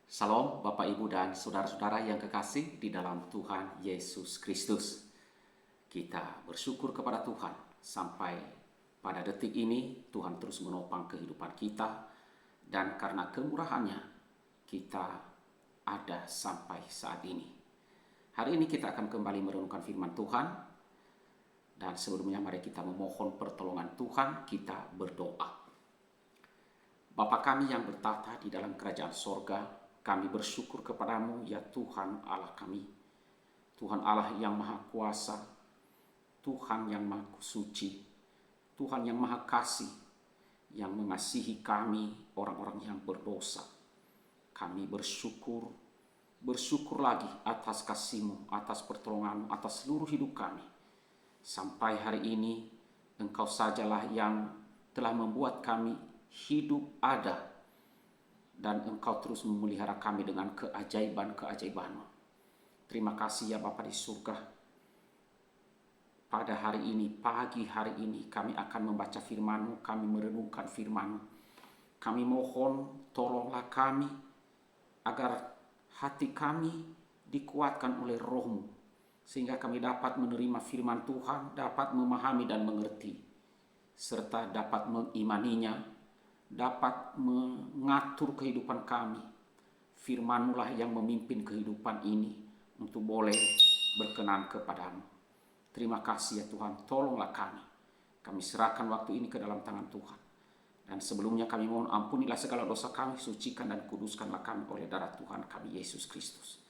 Salam Bapak Ibu dan saudara-saudara yang kekasih di dalam Tuhan Yesus Kristus. Kita bersyukur kepada Tuhan sampai pada detik ini Tuhan terus menopang kehidupan kita, dan karena kemurahannya kita ada sampai saat ini. Hari ini kita akan kembali merenungkan firman Tuhan, dan sebelumnya mari kita memohon pertolongan Tuhan. Kita berdoa. Bapa kami yang bertata di dalam kerajaan sorga, kami bersyukur kepadamu ya Tuhan Allah kami. Tuhan Allah yang maha kuasa, Tuhan yang maha suci, Tuhan yang maha kasih, yang mengasihi kami orang-orang yang berdosa. Kami bersyukur lagi atas kasih-Mu, atas pertolongan-Mu, atas seluruh hidup kami. Sampai hari ini Engkau sajalah yang telah membuat kami hidup ada, dan Engkau terus memelihara kami dengan keajaiban-keajaiban-Mu. Terima kasih ya Bapa di surga. Pada hari ini, pagi hari ini, kami akan membaca firman-Mu, kami merenungkan firman-Mu. Kami mohon tolonglah kami agar hati kami dikuatkan oleh Roh-Mu, sehingga kami dapat menerima firman Tuhan, dapat memahami dan mengerti, serta dapat mengimaninya, dapat mengatur kehidupan kami. Firman-Mu lah yang memimpin kehidupan ini untuk boleh berkenan kepadamu. Terima kasih ya Tuhan, tolonglah kami. Kami serahkan waktu ini ke dalam tangan Tuhan. Dan sebelumnya kami mohon ampunilah segala dosa kami, sucikan dan kuduskanlah kami oleh darah Tuhan kami Yesus Kristus.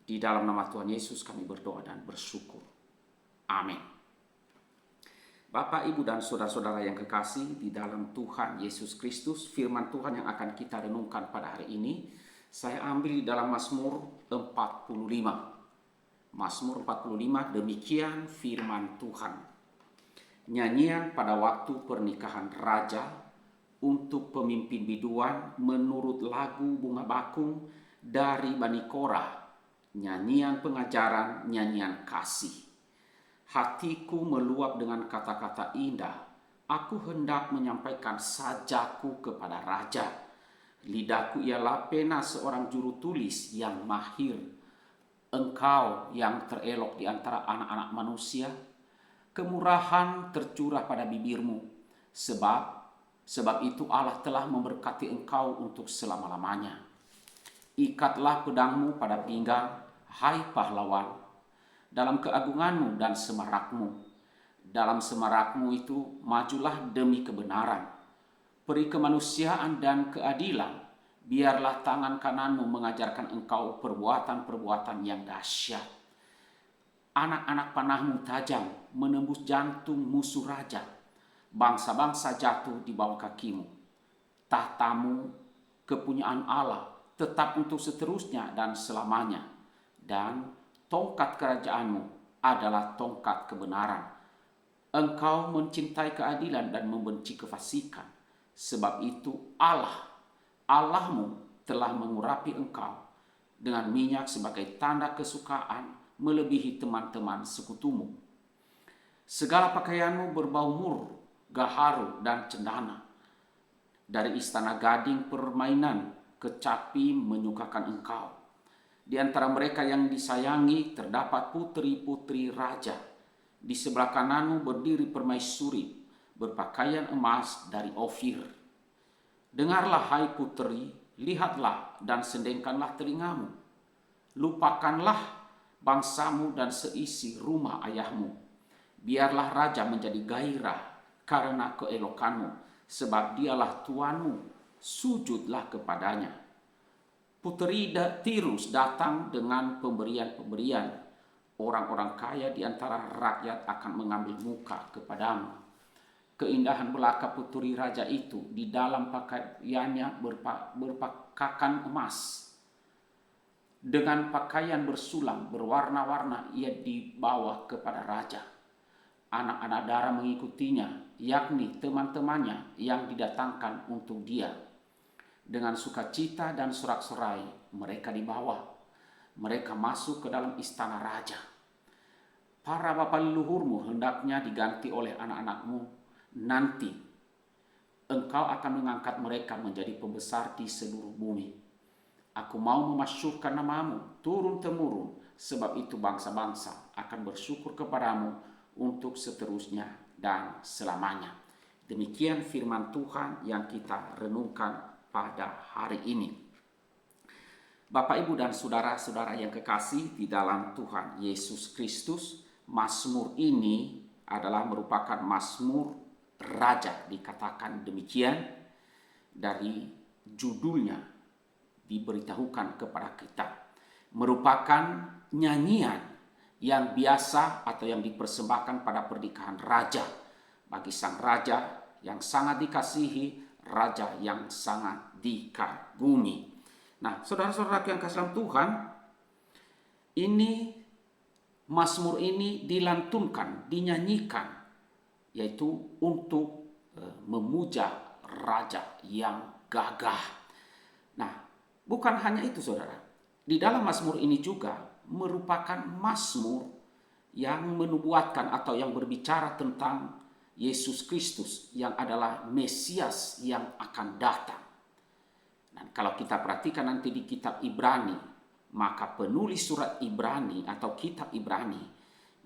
Di dalam nama Tuhan Yesus kami berdoa dan bersyukur. Amin. Bapak, Ibu, dan saudara-saudara yang kekasih di dalam Tuhan Yesus Kristus, firman Tuhan yang akan kita renungkan pada hari ini, saya ambil di dalam Mazmur 45. Mazmur 45, demikian firman Tuhan. Nyanyian pada waktu pernikahan raja untuk pemimpin biduan menurut lagu bunga bakung dari Bani Korah. Nyanyian pengajaran, nyanyian kasih. Hatiku meluap dengan kata-kata indah. Aku hendak menyampaikan sajaku kepada raja. Lidahku ialah pena seorang juru tulis yang mahir. Engkau yang terelok di antara anak-anak manusia, kemurahan tercurah pada bibirmu. Sebab itu Allah telah memberkati engkau untuk selama-lamanya. Ikatlah pedangmu pada pinggang, hai pahlawan, dalam keagunganmu dan semarakmu. Dalam semarakmu itu majulah demi kebenaran, peri kemanusiaan dan keadilan. Biarlah tangan kananmu mengajarkan engkau perbuatan-perbuatan yang dahsyat. Anak-anak panahmu tajam, menembus jantung musuh raja. Bangsa-bangsa jatuh di bawah kakimu. Tahtamu kepunyaan Allah, tetap untuk seterusnya dan selamanya. Dan tongkat kerajaanmu adalah tongkat kebenaran. Engkau mencintai keadilan dan membenci kefasikan. Sebab itu Allahmu telah mengurapi engkau dengan minyak sebagai tanda kesukaan melebihi teman-teman sekutumu. Segala pakaianmu berbau mur, gaharu, dan cendana. Dari istana gading permainan, kecapi menyukakan engkau. Di antara mereka yang disayangi terdapat putri-putri raja. Di sebelah kananmu berdiri permaisuri berpakaian emas dari Ofir. Dengarlah hai putri, lihatlah dan sendengkanlah telingamu. Lupakanlah bangsamu dan seisi rumah ayahmu. Biarlah raja menjadi gairah karena keelokanmu, sebab dialah tuanmu, sujudlah kepadanya. Puteri Tirus datang dengan pemberian-pemberian. Orang-orang kaya di antara rakyat akan mengambil muka kepadamu. Keindahan belaka puteri raja itu di dalam pakaiannya berpakakan emas. Dengan pakaian bersulam berwarna-warna ia dibawa kepada raja. Anak-anak dara mengikutinya, yakni teman-temannya yang didatangkan untuk dia. Dengan sukacita dan sorak-sorai mereka dibawa. Mereka masuk ke dalam istana raja. Para bapa leluhurmu hendaknya diganti oleh anak-anakmu. Nanti engkau akan mengangkat mereka menjadi pembesar di seluruh bumi. Aku mau memasyurkan namamu turun-temurun, sebab itu bangsa-bangsa akan bersyukur kepadamu untuk seterusnya dan selamanya. Demikian firman Tuhan yang kita renungkan pada hari ini. Bapak, Ibu, dan saudara-saudara yang kekasih di dalam Tuhan Yesus Kristus, Mazmur ini adalah merupakan Mazmur Raja, dikatakan demikian dari judulnya diberitahukan kepada kita. Merupakan nyanyian yang biasa atau yang dipersembahkan pada pernikahan raja, bagi sang raja yang sangat dikasihi, raja yang sangat dikagumi. Nah, saudara-saudara yang kasih dalam Tuhan, ini Mazmur ini dilantunkan, dinyanyikan, yaitu untuk memuja raja yang gagah. Nah, bukan hanya itu, saudara. Di dalam Mazmur ini juga merupakan Mazmur yang menubuatkan atau yang berbicara tentang Yesus Kristus yang adalah Mesias yang akan datang. Dan kalau kita perhatikan nanti di kitab Ibrani, maka penulis surat Ibrani atau kitab Ibrani,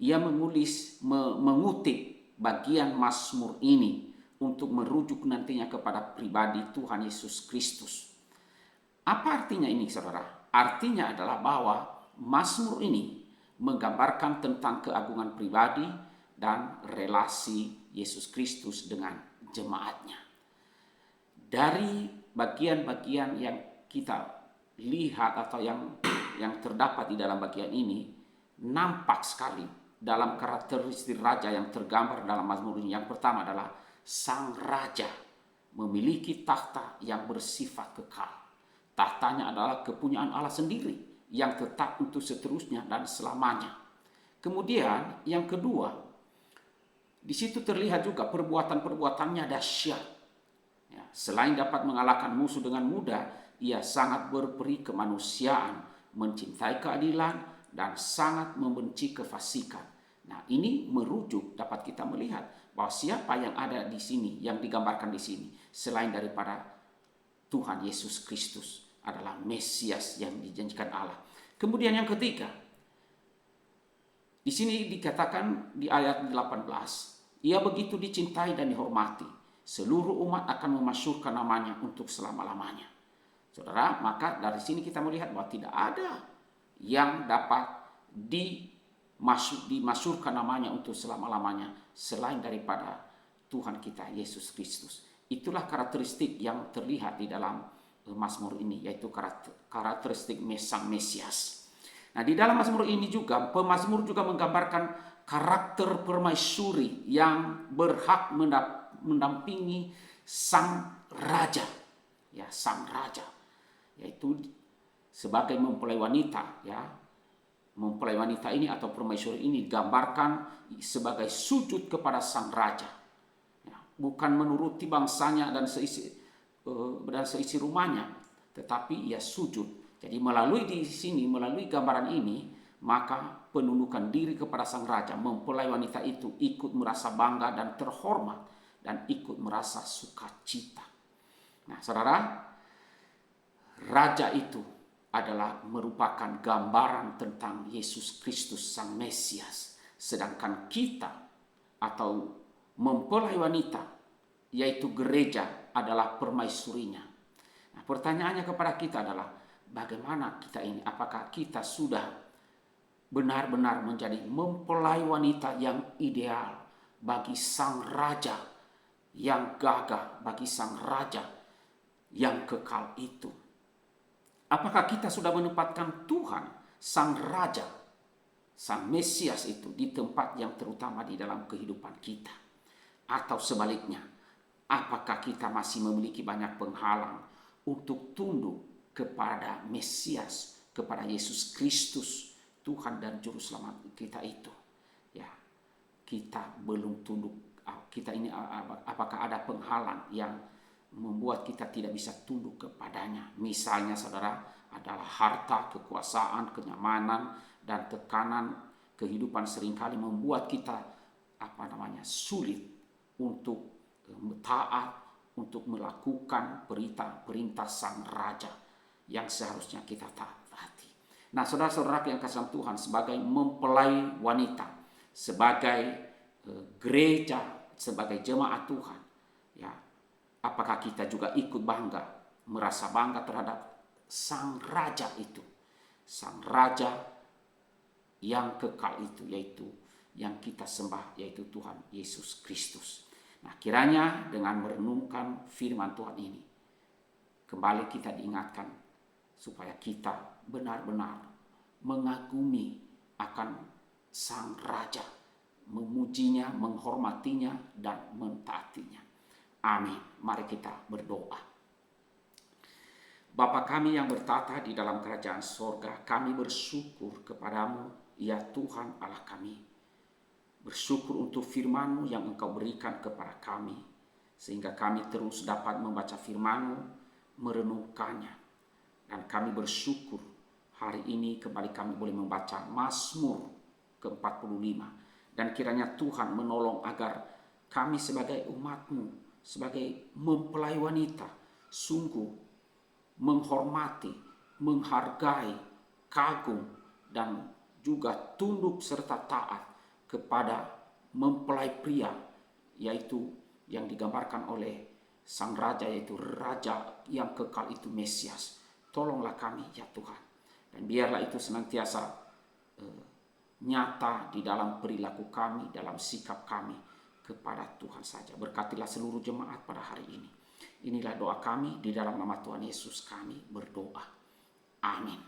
ia mengutip bagian Mazmur ini untuk merujuk nantinya kepada pribadi Tuhan Yesus Kristus. Apa artinya ini, saudara? Artinya adalah bahwa Mazmur ini menggambarkan tentang keagungan pribadi dan relasi Yesus Kristus dengan jemaatnya. Dari bagian-bagian yang kita lihat atau yang terdapat di dalam bagian ini, nampak sekali dalam karakteristik raja yang tergambar dalam Mazmur ini. Yang pertama adalah sang raja memiliki tahta yang bersifat kekal. Tahtanya adalah kepunyaan Allah sendiri yang tetap untuk seterusnya dan selamanya. Kemudian yang kedua, di situ terlihat juga perbuatan-perbuatannya dahsyat. Ya, selain dapat mengalahkan musuh dengan mudah, ia sangat berperi kemanusiaan, mencintai keadilan, dan sangat membenci kefasikan. Nah, ini merujuk, dapat kita melihat bahwa siapa yang ada di sini, yang digambarkan di sini, selain daripada Tuhan Yesus Kristus, adalah Mesias yang dijanjikan Allah. Kemudian yang ketiga, di sini dikatakan di ayat 18, ia begitu dicintai dan dihormati, seluruh umat akan memasyurkan namanya untuk selama-lamanya. Saudara, maka dari sini kita melihat bahwa tidak ada yang dapat dimasyurkan namanya untuk selama-lamanya selain daripada Tuhan kita Yesus Kristus. Itulah karakteristik yang terlihat di dalam Mazmur ini, yaitu karakteristik sang Mesias. Nah, di dalam Mazmur ini juga pemazmur juga menggambarkan karakter permaisuri yang berhak mendampingi sang raja, ya, sang raja, yaitu sebagai mempelai wanita, ya. Mempelai wanita ini atau permaisuri ini digambarkan sebagai sujud kepada sang raja, ya, bukan menuruti bangsanya dan seisi rumahnya, tetapi ia sujud. Jadi melalui gambaran ini, maka penundukan diri kepada sang raja, mempelai wanita itu ikut merasa bangga dan terhormat dan ikut merasa sukacita. Nah, saudara, raja itu adalah merupakan gambaran tentang Yesus Kristus sang Mesias, sedangkan kita atau mempelai wanita, yaitu gereja, adalah permaisurinya. Nah, pertanyaannya kepada kita adalah bagaimana kita ini? Apakah kita sudah benar-benar menjadi mempelai wanita yang ideal bagi sang raja yang gagah, bagi sang raja yang kekal itu? Apakah kita sudah menempatkan Tuhan, sang raja, sang Mesias itu di tempat yang terutama di dalam kehidupan kita? Atau sebaliknya, apakah kita masih memiliki banyak penghalang untuk tunduk kepada Mesias, kepada Yesus Kristus, Tuhan dan Juru Selamat kita itu? Ya, kita belum tunduk. Kita ini apakah ada penghalang yang membuat kita tidak bisa tunduk kepadanya? Misalnya, saudara, adalah harta, kekuasaan, kenyamanan, dan tekanan kehidupan seringkali membuat kita sulit untuk taat, untuk melakukan perintah sang raja, yang seharusnya kita taati. Nah, saudara-saudara yang kasih Tuhan, sebagai mempelai wanita, sebagai gereja, sebagai jemaat Tuhan, ya, apakah kita juga ikut bangga, merasa bangga terhadap Sang Raja itu, Sang Raja yang kekal itu, yaitu yang kita sembah, yaitu Tuhan Yesus Kristus. Nah, kiranya dengan merenungkan firman Tuhan ini, kembali kita diingatkan supaya kita benar-benar mengagumi akan Sang Raja, memujinya, menghormatinya, dan mentaatinya. Amin. Mari kita berdoa. Bapa kami yang bertata di dalam kerajaan sorga, kami bersyukur kepadamu, ya Tuhan Allah kami. Bersyukur untuk firman-Mu yang Engkau berikan kepada kami, sehingga kami terus dapat membaca firman-Mu, merenungkannya. Dan kami bersyukur hari ini kembali kami boleh membaca Mazmur ke-45. Dan kiranya Tuhan menolong agar kami sebagai umat-Mu, sebagai mempelai wanita, sungguh menghormati, menghargai, kagum, dan juga tunduk serta taat kepada mempelai pria, yaitu yang digambarkan oleh Sang Raja, yaitu Raja yang kekal itu, Mesias. Tolonglah kami ya Tuhan, dan biarlah itu senantiasa nyata di dalam perilaku kami, dalam sikap kami kepada Tuhan saja. Berkatilah seluruh jemaat pada hari ini. Inilah doa kami, di dalam nama Tuhan Yesus kami berdoa. Amin.